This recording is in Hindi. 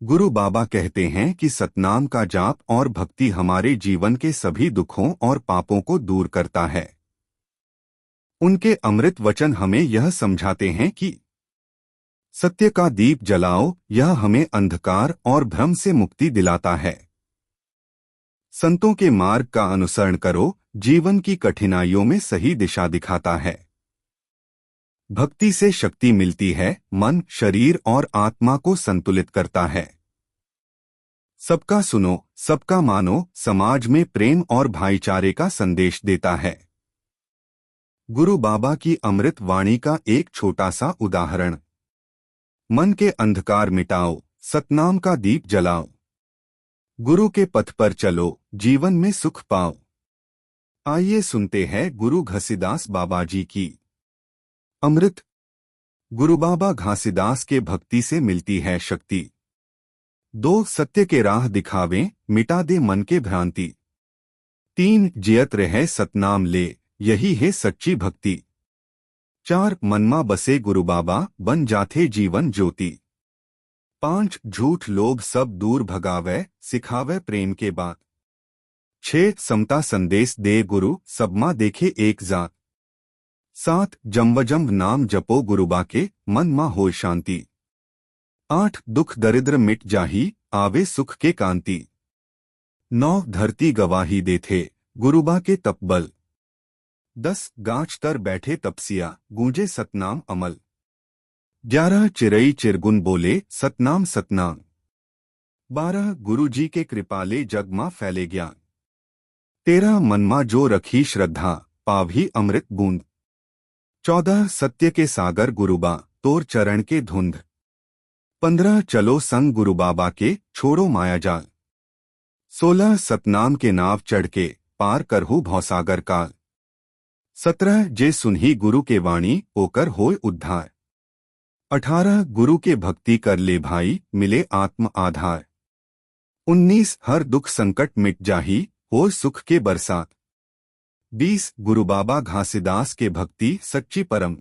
गुरु बाबा कहते हैं कि सतनाम का जाप और भक्ति हमारे जीवन के सभी दुखों और पापों को दूर करता है। उनके अमृत वचन हमें यह समझाते हैं कि सत्य का दीप जलाओ, यह हमें अंधकार और भ्रम से मुक्ति दिलाता है। संतों के मार्ग का अनुसरण करो, जीवन की कठिनाइयों में सही दिशा दिखाता है। भक्ति से शक्ति मिलती है, मन, शरीर और आत्मा को संतुलित करता है। सबका सुनो, सबका मानो समाज में प्रेम और भाईचारे का संदेश देता है। गुरु बाबा की अमृत वाणी का एक छोटा सा उदाहरण। मन के अंधकार मिटाओ, सतनाम का दीप जलाओ। गुरु के पथ पर चलो, जीवन में सुख पाओ। आइए सुनते हैं गुरु घसीदास बाबा जी की अमृत। गुरु बाबा घासीदास के भक्ति से मिलती है शक्ति। 2 सत्य के राह दिखावें, मिटा दे मन के भ्रांति। 3 जियत रहे सतनाम ले, यही है सच्ची भक्ति। 4 मनमा बसे गुरु बाबा, बन जाते जीवन ज्योति। 5 झूठ लोभ सब दूर भगावे, सिखावे प्रेम के बात। 6 समता संदेश दे गुरु, सबमा देखे एक जात। 7 जम्ब नाम जपो गुरुबा के, मन मा होय शांति। 8 दुख दरिद्र मिट जाही, आवे सुख के कांति। 9 धरती गवाही देथे, गुरुबा के तपबल। 10 गाछ तर बैठे तपसिया, गूंजे सतनाम अमल। 11 चिरई चिरगुन बोले, सतनाम सतनाम। 12 गुरु जी के कृपाले जगमा फैले ज्ञान। 13 मनमा जो रखी श्रद्धा, पाभी अमृत बूंद। 14 सत्य के सागर गुरुबा, तोर चरण के धुंध। 15 चलो संग गुरु बाबा के, छोड़ो माया जाल। 16 सतनाम के नाव चढ़ के, पार करहु भौसागर काल। 17 जे सुनही गुरु के वाणी, ओकर होय उद्धार। 18 गुरु के भक्ति कर ले भाई, मिले आत्म आधार। 19 हर दुख संकट मिट जाही, होय सुख के बरसात। 20 गुरु बाबा घासीदास के भक्ति सच्ची परम।